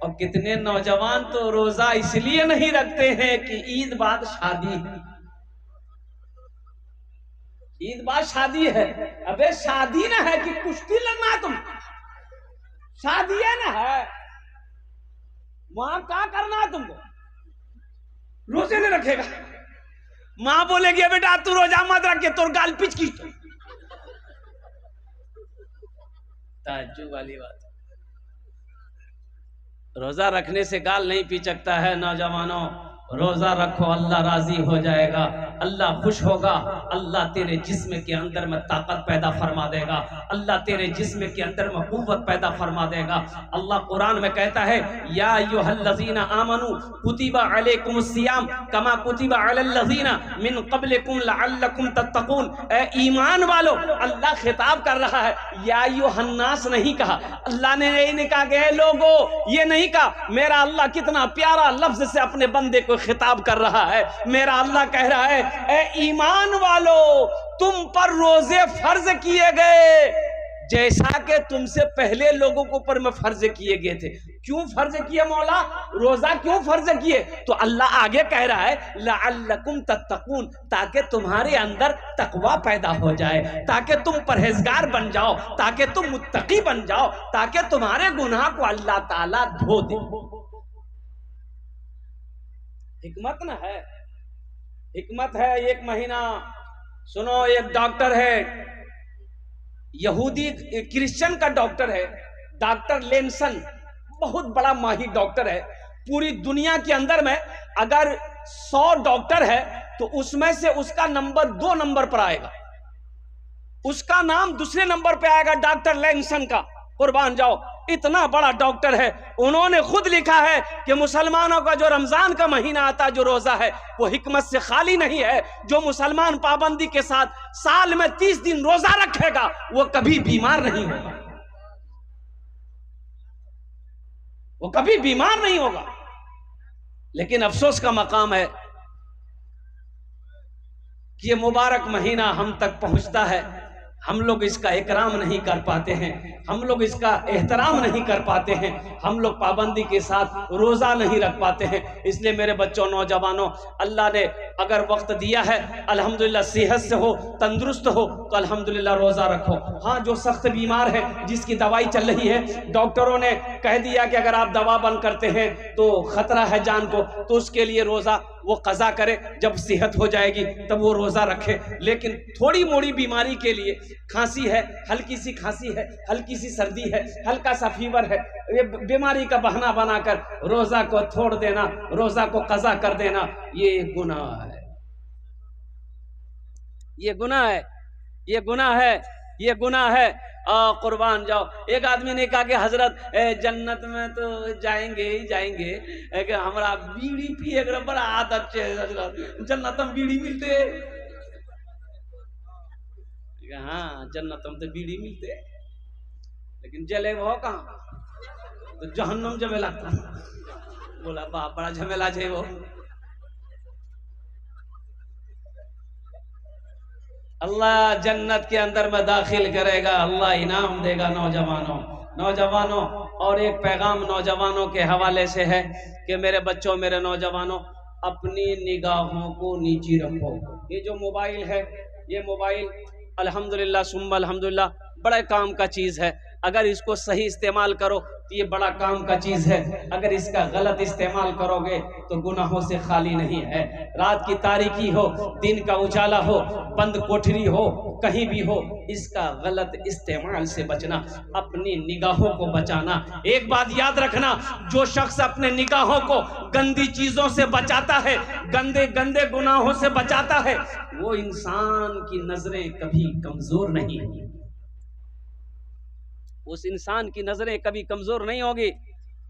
और कितने नौजवान तो रोजा इसलिए नहीं रखते हैं कि ईद बाद शादी है, ईद बाद शादी है। अबे शादी ना है कि कुश्ती लड़ना है, तुम शादी है ना है, वहां क्या करना है तुमको, रोजे नहीं रखेगा। मां बोलेगी बेटा तू रोजा मत रखे, तोर गाल पिच की। ताज्जुब वाली बात, रोजा रखने से गाल नहीं पिचकता है। नौजवानों रोजा रखो, अल्लाह राजी हो जाएगा, अल्लाह खुश होगा, अल्लाह तेरे जिस्म के अंदर में ताकत पैदा फरमा देगा, अल्लाह तेरे जिस्म के अंदर में कुव्वत पैदा फरमा देगा। अल्लाह कुरान में कहता है या अय्युहल्लज़ीना आमनू कुतिबा अलैकुमुस्सियाम कमा कुतिबा अलल्लज़ीना मिन क़ब्लिकुम लअल्लकुम तत्तक़ून। ए ईमान वालो, अल्लाह खिताब कर रहा है, या अय्युहन्नास नहीं कहा, अल्लाह ने नहीं कहा कि लोगो, ये नहीं कहा। मेरा अल्लाह कितना प्यारा लफ्ज से अपने बंदे को खिताब कर रहा है। मेरा अल्लाह कह रहा है ए ईमान वालो, तुम पर रोजे फर्ज किए गए जैसा कि तुमसे पहले लोगों के ऊपर में फर्ज किए गए थे। क्यों फर्ज किए मौला, रोजा क्यों फर्ज किए? तो अल्लाह आगे कह रहा है लअल्लकुम तत्तकून, ताकि तुम्हारे अंदर तकवा पैदा हो जाए, ताकि तुम परहेजगार बन जाओ, ताकि तुम मुत्तकी बन जाओ, ताकि तुम्हारे गुनाह को अल्लाह ताला धो दे। हिकमत ना है, हिकमत है। एक महीना सुनो, एक डॉक्टर है, यहूदी क्रिश्चियन का डॉक्टर है, डॉक्टर लेंसन, बहुत बड़ा माहिर डॉक्टर है। पूरी दुनिया के अंदर में अगर 100 डॉक्टर है तो उसमें से उसका नंबर 2 नंबर पर आएगा, उसका नाम दूसरे नंबर पे आएगा, डॉक्टर लेंसन का। कुर्बान जाओ, इतना बड़ा डॉक्टर है। उन्होंने खुद लिखा है कि मुसलमानों का जो रमजान का महीना आता है, जो रोजा है, वो हिकमत से खाली नहीं है। जो मुसलमान पाबंदी के साथ साल में 30 दिन रोजा रखेगा वो कभी बीमार नहीं होगा, वो कभी बीमार नहीं होगा। लेकिन अफसोस का मकाम है कि ये मुबारक महीना हम तक पहुंचता है, हम लोग इसका इकराम नहीं कर पाते हैं, हम लोग इसका एहतराम नहीं कर पाते हैं, हम लोग पाबंदी के साथ रोज़ा नहीं रख पाते हैं। इसलिए मेरे बच्चों, नौजवानों, अल्लाह ने अगर वक्त दिया है, अल्हम्दुलिल्लाह सेहत से हो, तंदुरुस्त हो, तो अल्हम्दुलिल्लाह रोज़ा रखो। हाँ, जो सख्त बीमार है, जिसकी दवाई चल रही है, डॉक्टरों ने कह दिया कि अगर आप दवा बंद करते हैं तो ख़तरा है जान को, तो उसके लिए रोज़ा वो कज़ा करे, जब सेहत हो जाएगी तब वो रोज़ा रखे। लेकिन थोड़ी मोड़ी बीमारी के लिए, खांसी है, हल्की सी खांसी है, हल्की सी सर्दी है, हल्का सा फीवर है, ये बीमारी का बहाना बनाकर रोज़ा को छोड़ देना, रोज़ा को कज़ा कर देना, ये गुनाह है, ये गुनाह है, ये गुनाह है, ये गुनाह है। कुर्बान जाओ। एक आदमी ने कहा कि हजरत जन्नत में तो जाएंगे ही जाएंगे, कि हमारा बीड़ी पिए बड़ा आदत है हजरत, जन्नत में बीड़ी मिलते। हाँ, जन्नत में तो बीड़ी मिलते, लेकिन जले वो कहाँ, तो जहन्नम झमेला। बोला बाप, बड़ा झमेला है वो। अल्लाह जन्नत के अंदर में दाखिल करेगा, अल्लाह इनाम देगा। नौजवानों, और एक पैगाम नौजवानों के हवाले से है कि मेरे बच्चों, मेरे नौजवानों, अपनी निगाहों को नीची रखो। ये जो मोबाइल है, ये मोबाइल अल्हम्दुलिल्लाह सुम्मा अल्हम्दुलिल्लाह बड़े काम का चीज़ है। अगर इसको सही इस्तेमाल करो तो ये बड़ा काम का चीज़ है, अगर इसका गलत इस्तेमाल करोगे तो गुनाहों से खाली नहीं है। रात की तारीकी हो, दिन का उजाला हो, बंद कोठरी हो, कहीं भी हो, इसका गलत इस्तेमाल से बचना, अपनी निगाहों को बचाना। एक बात याद रखना, जो शख्स अपने निगाहों को गंदी चीज़ों से बचाता है, गंदे गंदे गुनाहों से बचाता है, वो इंसान की नजरें कभी कमज़ोर नहीं होंगी, उस इंसान की नजरें कभी कमजोर नहीं होगी।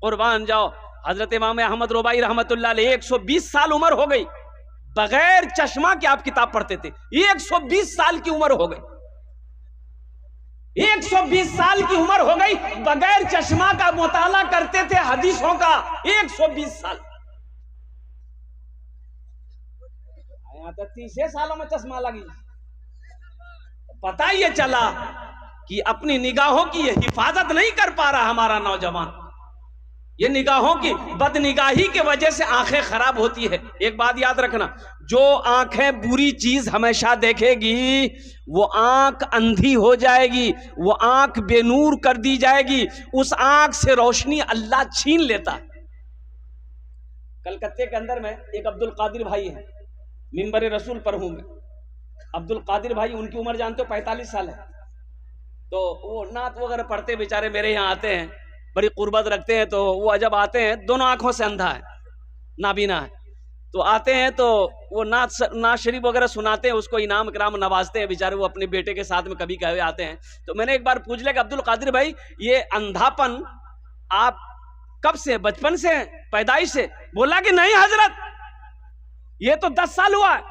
कुर्बान जाओ। हजरत इमाम अहमद रुबाई रहमतुल्लाह अलैह 120 साल उम्र हो गई, बगैर चश्मा के आप किताब पढ़ते थे। 120 साल की उम्र हो गई, 120 साल की उम्र हो गई, बगैर चश्मा का मुताला करते थे हदीसों का। 120 साल, यहाँ तो 30 सालों में चश्मा लगी। पता ये चला कि अपनी निगाहों की हिफाजत नहीं कर पा रहा हमारा नौजवान। ये निगाहों की बदनिगाही की वजह से आंखें खराब होती है। एक बात याद रखना, जो आंखें बुरी चीज हमेशा देखेगी वो आंख अंधी हो जाएगी, वो आंख बेनूर कर दी जाएगी, उस आंख से रोशनी अल्लाह छीन लेता है। कलकत्ते के अंदर में एक अब्दुल कादिर भाई है, मिंबर रसूल पर हूं मैं। अब्दुल कादिर भाई, उनकी उम्र जानते हो 45 साल है। तो वो नात वगैरह पढ़ते बेचारे मेरे यहाँ आते हैं, बड़ी कुर्बत रखते हैं। तो वो जब आते हैं, दोनों आंखों से अंधा है, नाबीना है। तो आते हैं तो वो नात शरीफ वगैरह सुनाते हैं, उसको इनाम इकराम नवाजते हैं बेचारे। वो अपने बेटे के साथ में कभी कभी आते हैं। तो मैंने एक बार पूछ लिया कि अब्दुल कादिर भाई, ये अंधापन आप कब से, बचपन से, पैदाइश से? बोला कि नहीं हजरत, ये तो 10 साल हुआ है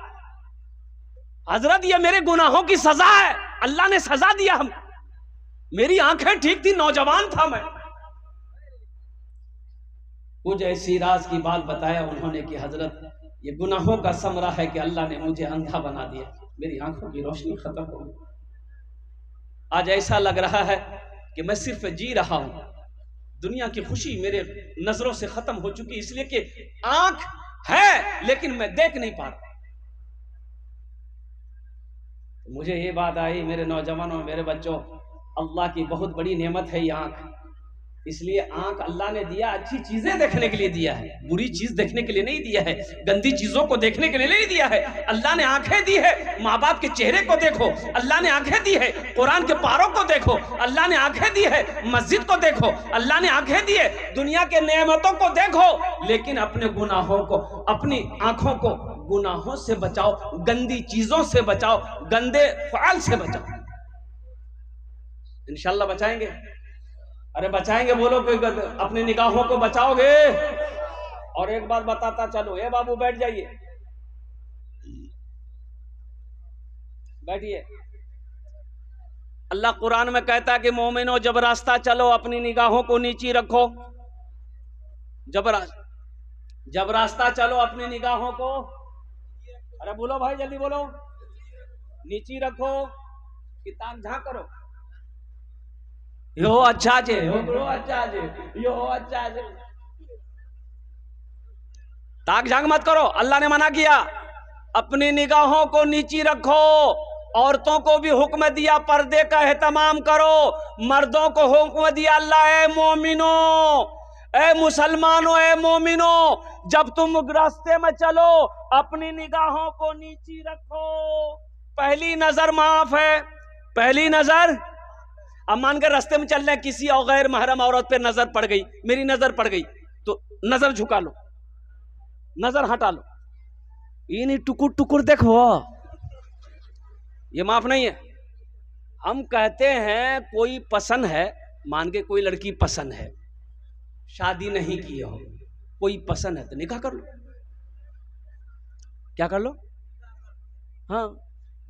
हजरत, ये मेरे गुनाहों की सजा है, अल्लाह ने सजा दिया हम। मेरी आंखें ठीक थी, नौजवान था मैं। कुछ ऐसी राज की बात बताया उन्होंने कि हजरत, ये गुनाहों का समरा है कि अल्लाह ने मुझे अंधा बना दिया, मेरी आंखों की रोशनी खत्म हो गई। आज ऐसा लग रहा है कि मैं सिर्फ जी रहा हूं, दुनिया की खुशी मेरे नजरों से खत्म हो चुकी, इसलिए कि आंख है लेकिन मैं देख नहीं पा रहा। मुझे ये बात आई, मेरे नौजवानों, मेरे बच्चों, अल्लाह की बहुत बड़ी नेमत है ये आंख। इसलिए आंख अल्लाह ने दिया अच्छी चीजें देखने के लिए दिया है, बुरी चीज देखने के लिए नहीं दिया है, गंदी चीजों को देखने के लिए नहीं दिया है। अल्लाह ने आंखें दी है, माँ बाप के चेहरे को देखो, अल्लाह ने आंखें दी है, कुरान के पारों को देखो, अल्लाह ने आंखें दी है, मस्जिद को देखो, अल्लाह ने आंखें दी है, दुनिया के नेमतों को देखो। लेकिन अपने गुनाहों को, अपनी आंखों को गुनाहों से बचाओ, गंदी चीजों से बचाओ, गंदे फ़ाल से बचाओ। इंशाल्लाह बचाएंगे। अरे बचाएंगे, बोलो कोई, अपनी निगाहों को बचाओगे। और एक बात बताता चलो, ए बाबू बैठ जाइए, बैठिए। अल्लाह कुरान में कहता है कि मोमिनो, जब रास्ता चलो अपनी निगाहों को नीची रखो। जब रास्ता चलो अपनी निगाहों को, अरे बोलो भाई, जल्दी बोलो, नीची रखो, किताब झांक करो। यो अच्छा जे, यो अच्छा जे, यो अच्छा जे। ताक झांक मत करो, अल्लाह ने मना किया। अपनी निगाहों को नीची रखो। औरतों को भी हुक्म दिया पर्दे का एहतमाम करो, मर्दों को हुक्म दिया अल्लाह, ए मोमिनो, ए मुसलमानों, ए मोमिनो, जब तुम रास्ते में चलो अपनी निगाहों को नीची रखो। पहली नजर माफ है, पहली नजर। अब मान कर रास्ते में चल रहे हैं, किसी और गैर महरम औरत पे नजर पड़ गई, मेरी नजर पड़ गई, तो नजर झुका लो, नजर हटा लो। ये नहीं टुकुर टुकुर देखो, ये माफ नहीं है। हम कहते हैं कोई पसंद है, मान के कोई लड़की पसंद है, शादी नहीं की हो, कोई पसंद है तो निकाह कर लो। क्या कर लो? हाँ,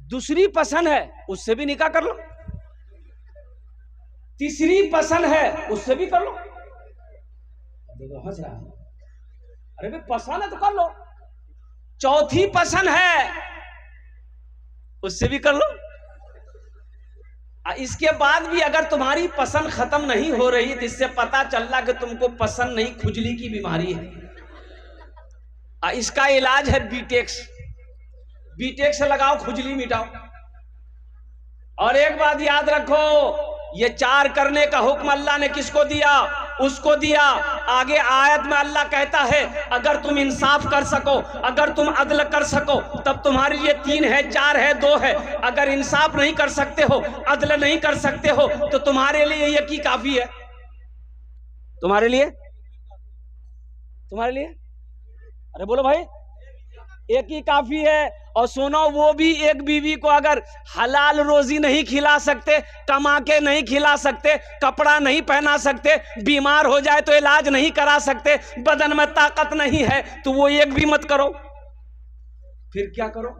दूसरी पसंद है उससे भी निकाह कर लो, तीसरी पसंद है उससे भी कर लो। देखो हंस रहा है, अरे भाई पसंद है तो कर लो। चौथी पसंद है उससे भी कर लो। इसके बाद भी अगर तुम्हारी पसंद खत्म नहीं हो रही तो इससे पता चल रहा कि तुमको पसंद नहीं, खुजली की बीमारी है। इसका इलाज है बीटेक्स, बीटेक्स लगाओ, खुजली मिटाओ। और एक बात याद रखो, ये 4 करने का हुक्म अल्लाह ने किसको दिया? उसको दिया। आगे आयत में अल्लाह कहता है, अगर तुम इंसाफ कर सको, अगर तुम अदल कर सको, तब तुम्हारे लिए 3 है, 4 है, 2 है। अगर इंसाफ नहीं कर सकते हो, अदल नहीं कर सकते हो, तो तुम्हारे लिए एक ही काफी है। तुम्हारे लिए, तुम्हारे लिए, अरे बोलो भाई, एक ही काफी है। और सुनो, वो भी एक बीवी को अगर हलाल रोजी नहीं खिला सकते, कमा के नहीं खिला सकते, कपड़ा नहीं पहना सकते, बीमार हो जाए तो इलाज नहीं करा सकते, बदन में ताकत नहीं है, तो वो एक भी मत करो। फिर क्या करो?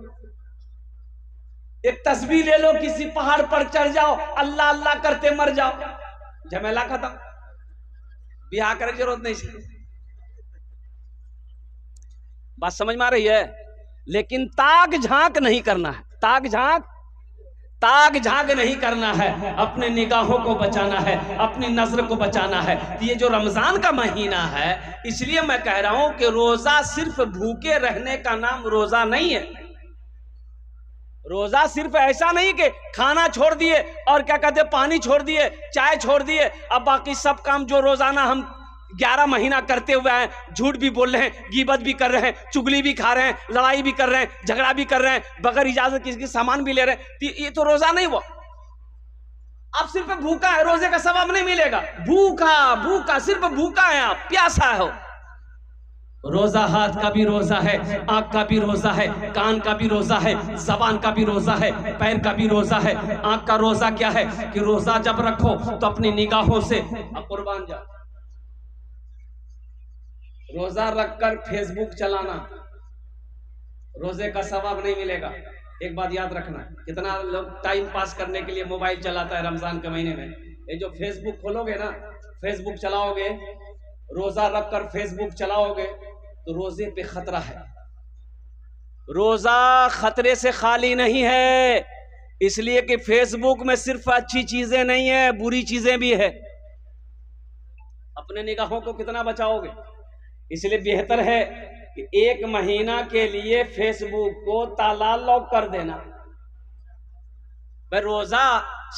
एक तस्बीह ले लो, किसी पहाड़ पर चढ़ जाओ, अल्लाह अल्लाह करते मर जाओ, झमेला खत्म, ब्याह करने की जरूरत नहीं। बात समझ में आ रही है? लेकिन ताक झांक नहीं करना है। ताक ताक झाग नहीं करना है, अपने निगाहों को बचाना है, अपनी नजर को बचाना है। ये जो रमजान का महीना है, इसलिए मैं कह रहा हूं कि रोजा सिर्फ भूखे रहने का नाम रोजा नहीं है। रोजा सिर्फ ऐसा नहीं कि खाना छोड़ दिए और क्या कहते पानी छोड़ दिए, चाय छोड़ दिए, अब बाकी सब काम जो रोजाना हम 11 महीना करते हुए हैं, झूठ भी बोल रहे हैं, गीबत भी कर रहे हैं, चुगली भी खा रहे हैं, लड़ाई भी कर रहे हैं, झगड़ा भी कर रहे हैं, बगैर इजाजत किसी की सामान भी ले रहे हैं, ये तो रोजा नहीं हुआ। आप सिर्फ भूखा है, रोजे का सवाब नहीं मिलेगा। भूखा भूखा सिर्फ भूखा है, आप प्यासा हो। रोजा हाथ का भी रोजा है, आंख का भी रोजा है, कान का भी रोजा है, जबान का भी रोजा है, पैर का भी रोजा है। आंख का रोजा क्या है कि रोजा जब रखो तो अपनी निगाहों से कुर्बान जाओ। रोजा रखकर फेसबुक चलाना रोजे का सवाब नहीं मिलेगा। एक बात याद रखना, कितना लोग टाइम पास करने के लिए मोबाइल चलाता है रमजान के महीने में। ये जो फेसबुक खोलोगे ना, फेसबुक चलाओगे, रोजा रखकर फेसबुक चलाओगे तो रोजे पे खतरा है। रोजा खतरे से खाली नहीं है, इसलिए कि फेसबुक में सिर्फ अच्छी चीजें नहीं है, बुरी चीजें भी है। अपने निगाहों को कितना बचाओगे, इसलिए बेहतर है कि 1 महीना के लिए फेसबुक को ताला लॉक कर देना। भाई रोजा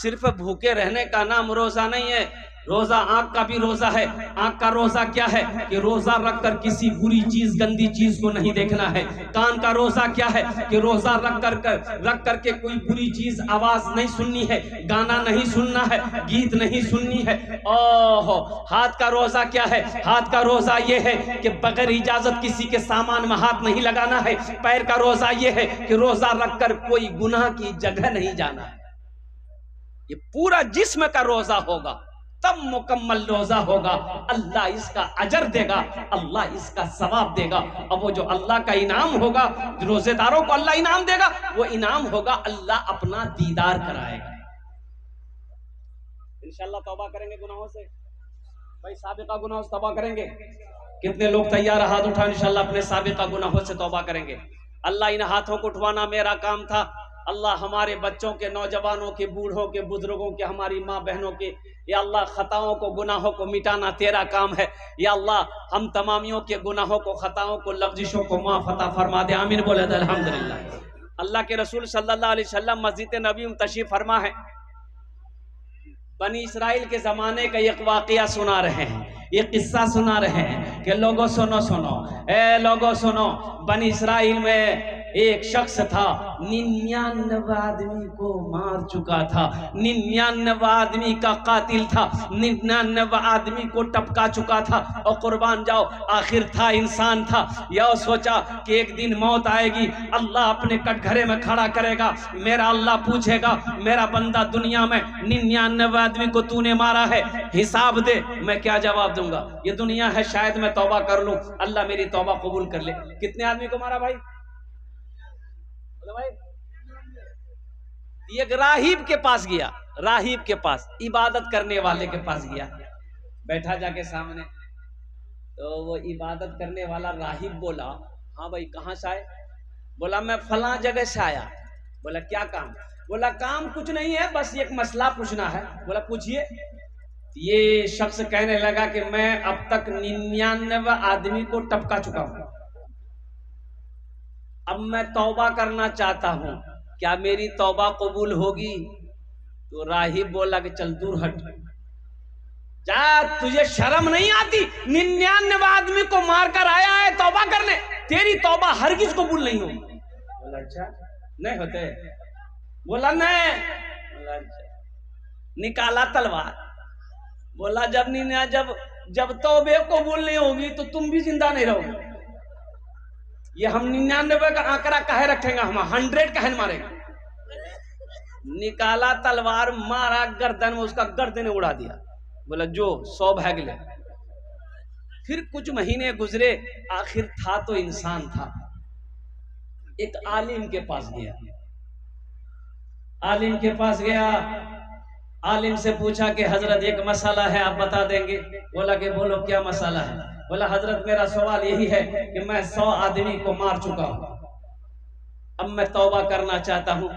सिर्फ भूखे रहने का नाम रोजा नहीं है। रोजा आंख का भी रोजा है। आंख का रोजा क्या है कि रोजा रखकर किसी बुरी चीज, गंदी चीज को नहीं देखना है। कान का रोजा क्या है कि रोजा रख करके कोई बुरी चीज, आवाज नहीं सुननी है, गाना नहीं सुनना है, गीत नहीं सुननी है। ओहो, हाथ का रोजा क्या है? हाथ का रोजा ये है कि बगैर इजाजत किसी के सामान में हाथ नहीं लगाना है। पैर का रोजा ये है कि रोजा रखकर कोई गुनाह की जगह नहीं जाना है। ये पूरा जिस्म का रोजा होगा, तब मुकम्मल रोजा होगा। अल्लाह इसका अजर देगा, अल्लाह इसका सवाब देगा। अब वो जो अल्लाह का इनाम होगा, रोजेदारों को अल्लाह इनाम देगा, वो इनाम होगा अल्लाह अपना दीदार कराएगा। इंशाअल्लाह तौबा करेंगे गुनाहों से। भाई साबिका गुनाहों से तौबा करेंगे? कितने लोग तैयार, हाथ उठा इंशाअल्लाह अपने साबिका गुनाहों से तौबा करेंगे। अल्लाह इन हाथों को उठवाना मेरा काम था। अल्लाह हमारे बच्चों के, नौजवानों के, बूढ़ों के, बुजुर्गों के, हमारी माँ बहनों के, या अल्लाह खताओं को, गुनाहों को मिटाना तेरा काम है। या अल्लाह हम तमामियों के गुनाहों को, खताओं को, लफ्जिशों को माफ़ अता फरमा दे। आमीन बोले अल्हम्दुलिल्लाह। अल्लाह के रसूल सल्लल्लाहु अलैहि वसल्लम मस्जिद नबी में तशरीफ फरमा है। बनी इसराइल के ज़माने का एक वाक़या सुना रहे हैं, ये किस्सा सुना रहे हैं कि लोगों सुनो सुनो, ए लोगों सुनो, बनी इसराइल में एक शख्स था, 99 आदमी को मार चुका था, 99 आदमी का कातिल था, 99 आदमी को टपका चुका था। और कुर्बान जाओ, आखिर था इंसान था। यह सोचा कि एक दिन मौत आएगी, अल्लाह अपने कटघरे में खड़ा करेगा, मेरा अल्लाह पूछेगा, मेरा बंदा दुनिया में 99 आदमी को तूने मारा है, हिसाब दे। मैं क्या जवाब दूंगा? ये दुनिया है, शायद मैं तौबा कर लूं, अल्लाह मेरी तौबा कबूल कर ले। कितने आदमी को मारा भाई? भाई एक राहिब के पास गया, राहिब के पास, इबादत करने वाले के पास गया, बैठा जाके सामने। तो वो इबादत करने वाला राहिब बोला, हाँ भाई कहाँ से आए? बोला मैं फलां जगह से आया। बोला क्या काम? बोला काम कुछ नहीं है, बस एक मसला पूछना है। बोला पूछिए। ये शख्स कहने लगा कि मैं अब तक 99 आदमी को टपका चुका हूं, अब मैं तौबा करना चाहता हूं, क्या मेरी तौबा कबूल होगी? तो राहिब बोला कि चल दूर हट जा, तुझे शर्म नहीं आती? 99 आदमी को मारकर आया है तौबा करने, तेरी तौबा हरगिज कबूल नहीं होगी। बोला अच्छा नहीं होते? बोला नहीं। बोला अच्छा। निकाला तलवार। बोला जब तौबे कबूल नहीं होगी तो तुम भी जिंदा नहीं रहोगे। ये हम 99 का आंकड़ा काहे रखेंगे, हम 100 काहे मारेंगे? निकाला तलवार, मारा गर्दन में, उसका गर्दन उड़ा दिया। बोला जो 100 भाग ले। फिर कुछ महीने गुजरे, आखिर था तो इंसान था। एक आलिम के पास गया, आलिम के पास गया, आलिम से पूछा कि हजरत एक मसला है, आप बता देंगे? बोला कि बोलो क्या मसला है? बोला हजरत मेरा सवाल यही है कि मैं 100 आदमी को मार चुका हूं, अब मैं तौबा करना चाहता हूं,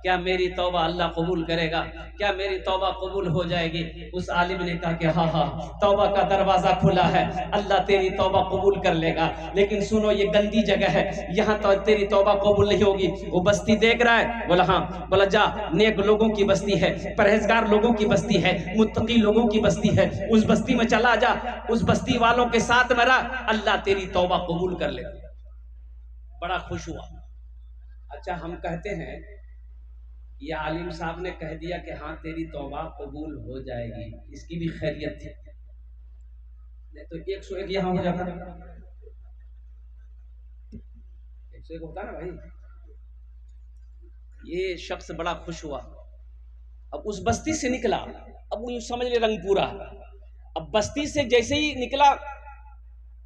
क्या मेरी तौबा अल्लाह कबूल करेगा? क्या मेरी तौबा कबूल हो जाएगी? उस आलिम ने कहा कि हाँ हाँ, तौबा का दरवाज़ा खुला है, अल्लाह तेरी तौबा कबूल कर लेगा। लेकिन सुनो, ये गंदी जगह है, यहाँ तो तेरी तौबा कबूल नहीं होगी। वो बस्ती देख रहा है, बोला हाँ। बोला जा, नेक लोगों की बस्ती है, परहेजगार लोगों की बस्ती है, मुत्तकी लोगों की बस्ती है, उस बस्ती में चला जा, उस बस्ती वालों के साथ में रह, अल्लाह तेरी तौबा कबूल कर लेगा। बड़ा खुश हुआ। अच्छा, हम कहते हैं ये आलिम साहब ने कह दिया कि हाँ तेरी तौबा कबूल हो जाएगी, इसकी भी खैरियत थी, नहीं तो 101 यहाँ हो जाता, 101 होता ना भाई। ये शख्स बड़ा खुश हुआ। अब उस बस्ती से निकला, अब वो समझ ले रंगपुरा। अब बस्ती से जैसे ही निकला,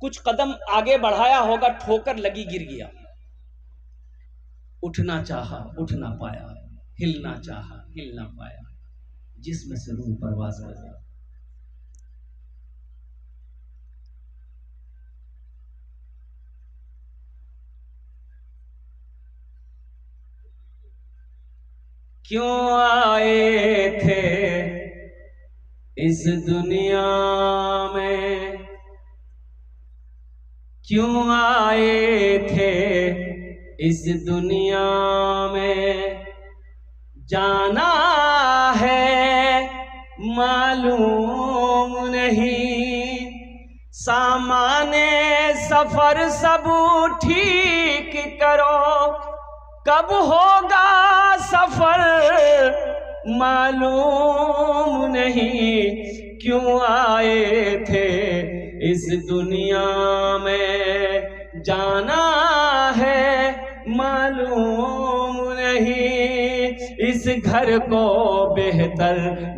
कुछ कदम आगे बढ़ाया होगा, ठोकर लगी, गिर गया। उठना चाहा, उठ ना पाया, हिलना चाहा, हिल ना पाया, जिस्म से रूह परवाज कर गया। क्यों आए थे इस दुनिया में, क्यों आए थे इस दुनिया में, जाना है मालूम नहीं, सामाने सफर सब ठीक करो, कब होगा सफर मालूम नहीं, क्यों आए थे इस दुनिया में, जाना है मालूम नहीं, इस घर को बेहतर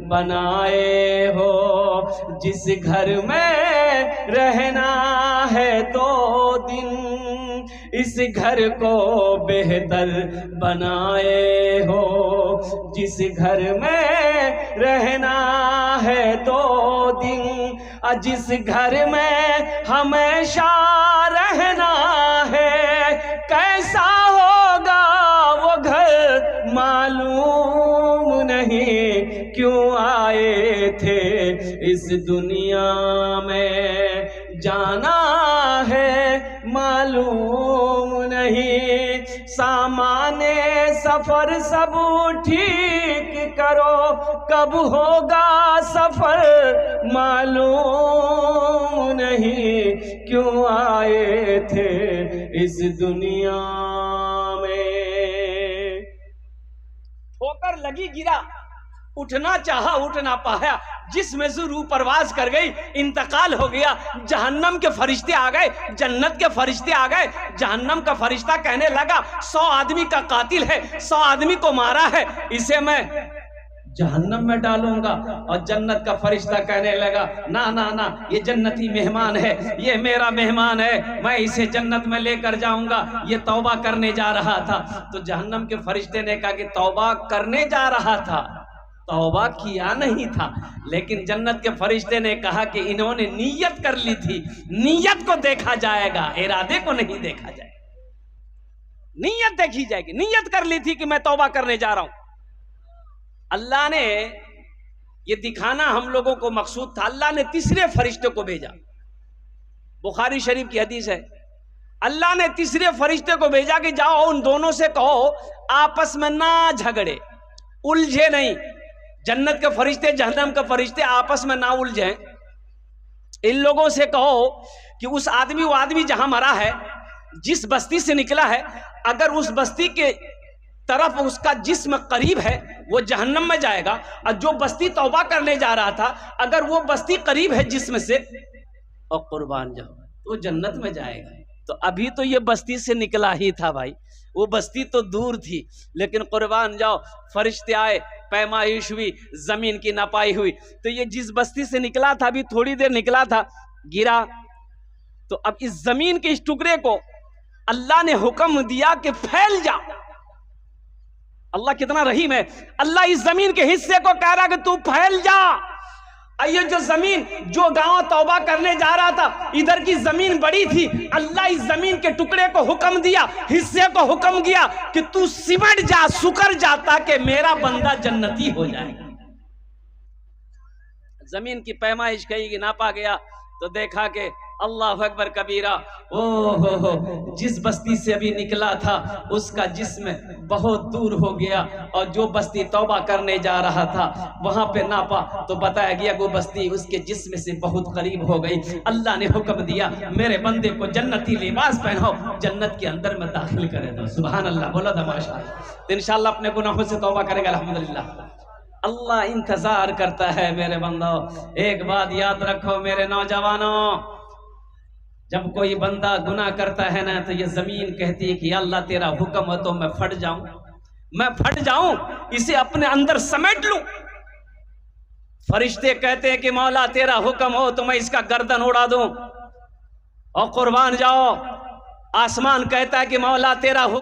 बनाए हो, जिस घर में रहना है 2 दिन, इस घर को बेहतर बनाए हो, जिस घर में रहना है 2 दिन, जिस घर में हमेशा रहना है, कैसा होगा वो घर मालूम नहीं, क्यों आए थे इस दुनिया में, जाना है मालूम नहीं, सामाने सफर सब ठीक करो, कब होगा सफर मालूम नहीं, क्यों आए थे इस दुनिया में। ठोकर लगी, गिरा, उठना चाहा, उठ ना पाया, जिसमें से रूह परवाज कर गई, इंतकाल हो गया। जहन्नम के फरिश्ते आ गए, जन्नत के फरिश्ते आ गए। जहन्नम का फरिश्ता कहने लगा 100 आदमी का कातिल है, 100 आदमी को मारा है, इसे मैं जहन्नम में डालूंगा। और जन्नत का फरिश्ता कहने लगा ना ना ना, ये जन्नती मेहमान है, ये मेरा मेहमान है, मैं इसे जन्नत में लेकर जाऊंगा, ये तौबा करने जा रहा था। तो जहन्नम के फरिश्ते ने कहा कि तौबा करने जा रहा था, तौबा किया नहीं था। लेकिन जन्नत के फरिश्ते ने कहा कि इन्होंने नीयत कर ली थी, नीयत को देखा जाएगा, इरादे को नहीं देखा जाएगा, नीयत देखी जाएगी। नीयत कर ली थी कि मैं तौबा करने जा रहा हूं। अल्लाह ने ये दिखाना हम लोगों को मकसूद था, अल्लाह ने तीसरे फरिश्ते को भेजा। बुखारी शरीफ की हदीस है, अल्लाह ने तीसरे फरिश्ते को भेजा कि जाओ उन दोनों से कहो आपस में ना झगड़े, उलझे नहीं। जन्नत के फरिश्ते जहन्नम के फरिश्ते आपस में ना उलझे। इन लोगों से कहो कि उस आदमी, वो आदमी जहां मरा है, जिस बस्ती से निकला है, अगर उस बस्ती के तरफ उसका जिस्म करीब है वो जहन्नम में जाएगा, और जो बस्ती तौबा करने जा रहा था अगर वो बस्ती करीब है जिस्म से, और कुर्बान जाओ तो जन्नत में जाएगा। तो अभी तो ये बस्ती से निकला ही था भाई, वो बस्ती तो दूर थी, लेकिन कुर्बान जाओ फरिश्ते आए, पैमाइश हुई, जमीन की नपाई हुई। तो ये जिस बस्ती से निकला था, अभी थोड़ी देर निकला था, गिरा। तो अब इस जमीन के इस टुकड़े को अल्लाह ने हुक्म दिया कि फैल जा। अल्लाह कितना रहीम है, अल्लाह इस जमीन के हिस्से को कह रहा कि तू फैल जा। ये जो जमीन, जो गांव तौबा करने जा रहा था, इधर की जमीन बड़ी थी, अल्लाह इस जमीन के टुकड़े को हुक्म दिया, हिस्से को हुक्म किया कि तू सिमट जा, सुकर जा, ताकि मेरा बंदा जन्नती हो जाएगा। जमीन की पैमाइश कही, नापा गया तो देखा कि अल्लाह अकबर कबीरा, हो, जिस बस्ती से अभी निकला था उसका जिस्म बहुत दूर हो गया, और जो बस्ती तौबा करने जा रहा था वहां पे नापा तो बताया गया वो बस्ती उसके जिस्म से बहुत करीब हो गई। अल्लाह ने हुक्म दिया, मेरे बंदे को जन्नती लिबास पहनाओ, जन्नत के अंदर में दाखिल करे दो। सुभान अल्लाह, बोलो था माशाअल्लाह। तो इंशाअल्लाह अपने गुनाहों से तौबा करेगा अल्हम्दुलिल्लाह। अल्लाह इंतजार करता है मेरे बंदो। एक बात याद रखो मेरे नौजवानों, जब कोई बंदा गुनाह करता है ना तो ये जमीन कहती है कि अल्लाह तेरा हुक्म हो तो मैं फट जाऊं, इसे अपने अंदर समेट लूं। फरिश्ते कहते हैं कि मौला तेरा हुक्म हो तो मैं इसका गर्दन उड़ा दूं और कुर्बान जाओ। आसमान कहता है कि मौला तेरा हुक्म